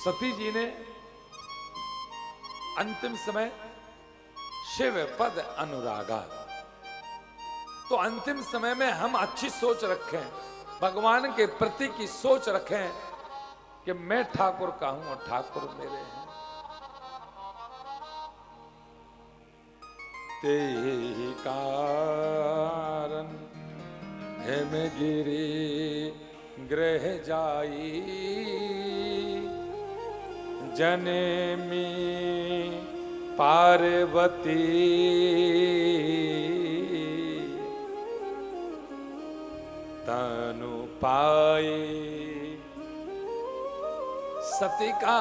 सती जी ने अंतिम समय शिव पद अनुरागा, तो अंतिम समय में हम अच्छी सोच रखें, भगवान के प्रति की सोच रखें कि मैं ठाकुर का हूं और ठाकुर मेरे हैं। ते ही कारण हेम गिरी ग्रह जाई, जनेमी पार्वती तनु पाई। सती का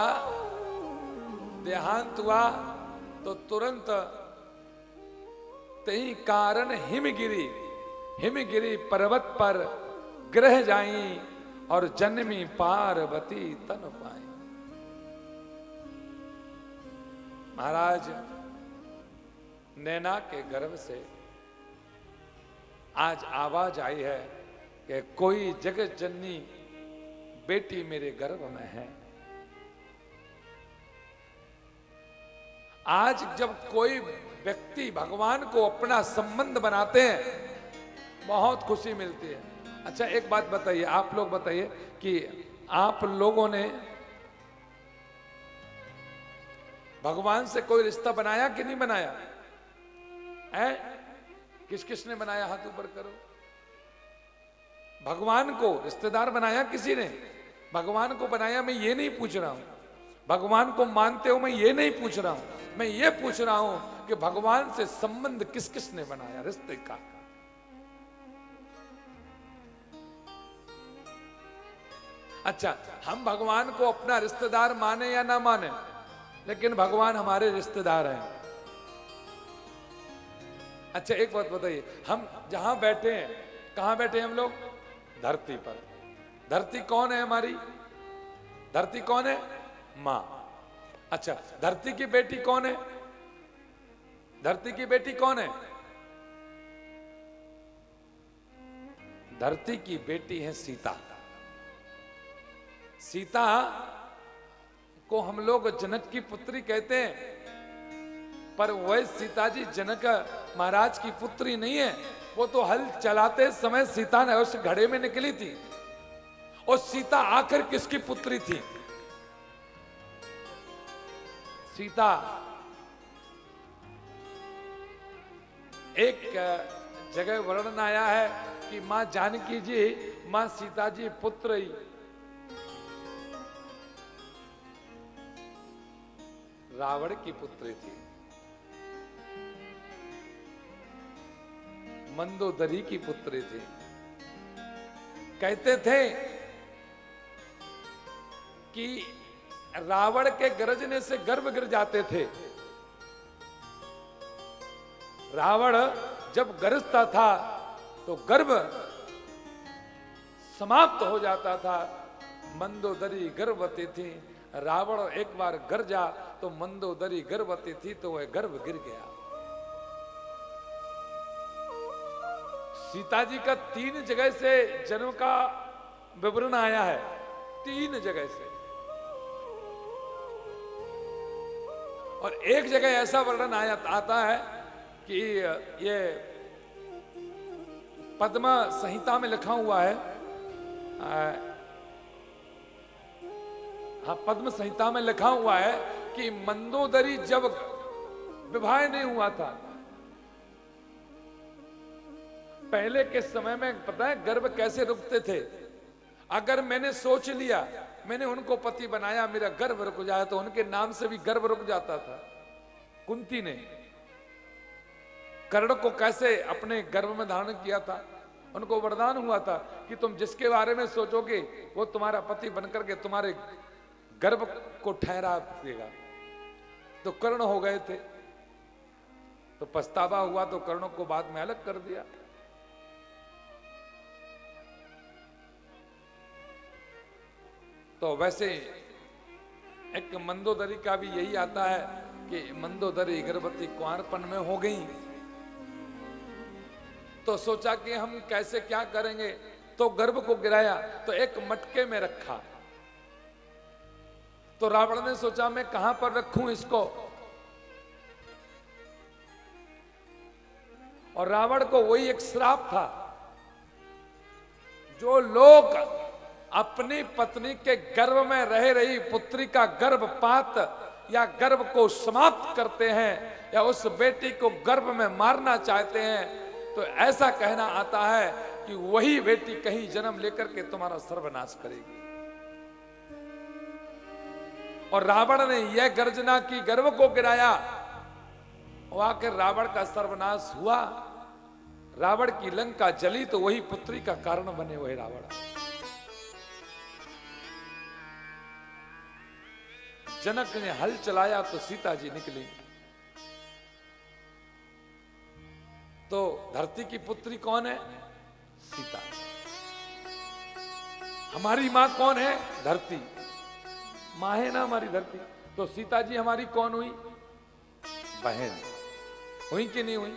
देहांत हुआ तो तुरंत तही कारण हिमगिरी पर्वत पर ग्रह जाई और जन्मी पार्वती तन पाई। महाराज नैना के गर्भ से आज आवाज आई है कि कोई जगत जननी बेटी मेरे गर्भ में है। आज जब कोई व्यक्ति भगवान को अपना संबंध बनाते हैं बहुत खुशी मिलती है। अच्छा एक बात बताइए, आप लोग बताइए कि आप लोगों ने भगवान से कोई रिश्ता बनाया कि नहीं बनाया है? किस किस ने बनाया? हाथ ऊपर करो। भगवान को रिश्तेदार बनाया किसी ने? भगवान को बनाया मैं ये नहीं पूछ रहा हूं, भगवान को मानते हो मैं ये नहीं पूछ रहा हूं, मैं ये पूछ रहा हूं कि भगवान से संबंध किस किस ने बनाया रिश्ते का? अच्छा हम भगवान को अपना रिश्तेदार माने या ना माने, लेकिन भगवान हमारे रिश्तेदार हैं। अच्छा एक बात बताइए, हम जहां बैठे हैं, कहां बैठे हैं हम लोग? धरती पर। धरती कौन है हमारी? धरती कौन है? मां। अच्छा धरती की बेटी कौन है? धरती की बेटी कौन है? धरती की बेटी है सीता। सीता को हम लोग जनक की पुत्री कहते हैं, पर वह सीता जी जनक महाराज की पुत्री नहीं है। वो तो हल चलाते समय सीता ने उस घड़े में निकली थी। और सीता आखिर किसकी पुत्री थी? सीता एक जगह वर्णन आया है कि मां जानकी जी, मां सीता जी पुत्र ही रावण की पुत्री थी, मंदोदरी की पुत्री थी। कहते थे कि रावण के गरजने से गर्भ गिर जाते थे। रावण जब गरजता था तो गर्भ समाप्त हो जाता था। मंदोदरी गर्भवती थी। रावण एक बार गरजा तो मंदोदरी गर्भवती थी तो वह गर्भ गिर गया। सीता जी का 3 जगह से जन्म का विवरण आया है, 3 जगह से। और एक जगह ऐसा वर्णन आता है कि ये पद्म संहिता में लिखा हुआ है, हाँ पद्म संहिता में लिखा हुआ है कि मंदोदरी जब विवाह नहीं हुआ था, पहले के समय में पता है गर्भ कैसे रुकते थे? अगर मैंने सोच लिया, मैंने उनको पति बनाया, मेरा गर्भ रुक जाए, तो उनके नाम से भी गर्भ रुक जाता था। कुंती ने कर्ण को कैसे अपने गर्भ में धारण किया था? उनको वरदान हुआ था कि तुम जिसके बारे में सोचोगे वो तुम्हारा पति बनकर के तुम्हारे गर्भ को ठहरा देगा। तो कर्ण हो गए थे, तो पछतावा हुआ तो कर्णों को बाद में अलग कर दिया। तो वैसे एक मंदोदरी का भी यही आता है कि मंदोदरी गर्भवती कुंवारपन में हो गई, तो सोचा कि हम कैसे क्या करेंगे, तो गर्भ को गिराया तो एक मटके में रखा। तो रावण ने सोचा मैं कहां पर रखूं इसको, और रावण को वही एक श्राप था, जो लोग अपनी पत्नी के गर्भ में रह रही पुत्री का गर्भपात या गर्भ को समाप्त करते हैं या उस बेटी को गर्भ में मारना चाहते हैं, तो ऐसा कहना आता है कि वही बेटी कहीं जन्म लेकर के तुम्हारा सर्वनाश करेगी। और रावण ने यह गर्जना की, गर्भ को गिराया, और आखिर रावण का सर्वनाश हुआ। रावण की लंका जली तो वही पुत्री का कारण बने वही रावण। जनक ने हल चलाया तो सीता जी निकली। तो धरती की पुत्री कौन है? सीता। हमारी मां कौन है? धरती। मां है ना हमारी धरती। तो सीता जी हमारी कौन हुई? बहन। हुई कि नहीं हुई?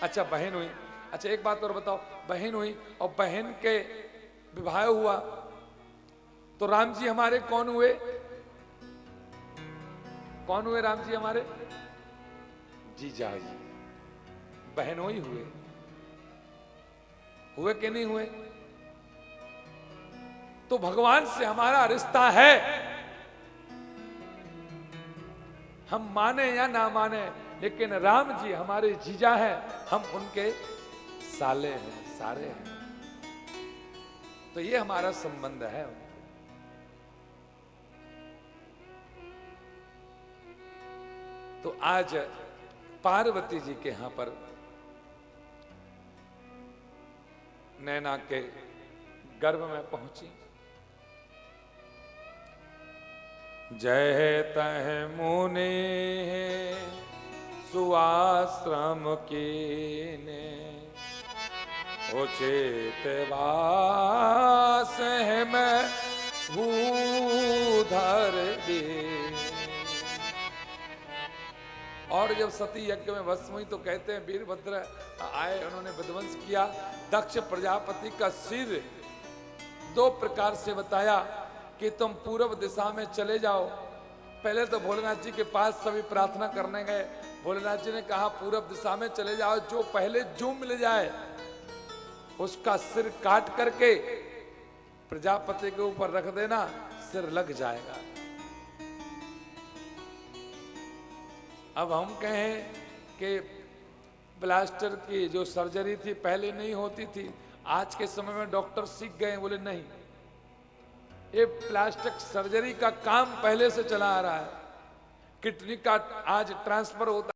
अच्छा बहन हुई। अच्छा एक बात और बताओ, बहन हुई और बहन के विवाह हुआ तो राम जी हमारे कौन हुए? कौन हुए राम जी हमारे? जीजा जी। बहनों ही हुए। हुए कि नहीं हुए? तो भगवान से हमारा रिश्ता है, हम माने या ना माने, लेकिन राम जी हमारे जीजा हैं, हम उनके साले हैं, सारे हैं। तो ये हमारा संबंध है। तो आज पार्वती जी के यहां पर नैना के गर्भ में पहुंची। जय तह मुनि सुआश्रम कीने, उचित वास है मैं भूधर दे। और जब सती यज्ञ में भस्म हुई तो कहते हैं वीरभद्र आए, उन्होंने विध्वंस किया। दक्ष प्रजापति का सिर 2 प्रकार से बताया कि तुम पूर्व दिशा में चले जाओ। पहले तो भोलेनाथ जी के पास सभी प्रार्थना करने गए। भोलेनाथ जी ने कहा पूर्व दिशा में चले जाओ, जो पहले जो मिल जाए उसका सिर काट करके प्रजापति के ऊपर रख देना, सिर लग जाएगा। अब हम कहें कि प्लास्टर की जो सर्जरी थी पहले नहीं होती थी, आज के समय में डॉक्टर सीख गए। बोले नहीं, ये प्लास्टिक सर्जरी का काम पहले से चला आ रहा है। किडनी का आज ट्रांसफर होता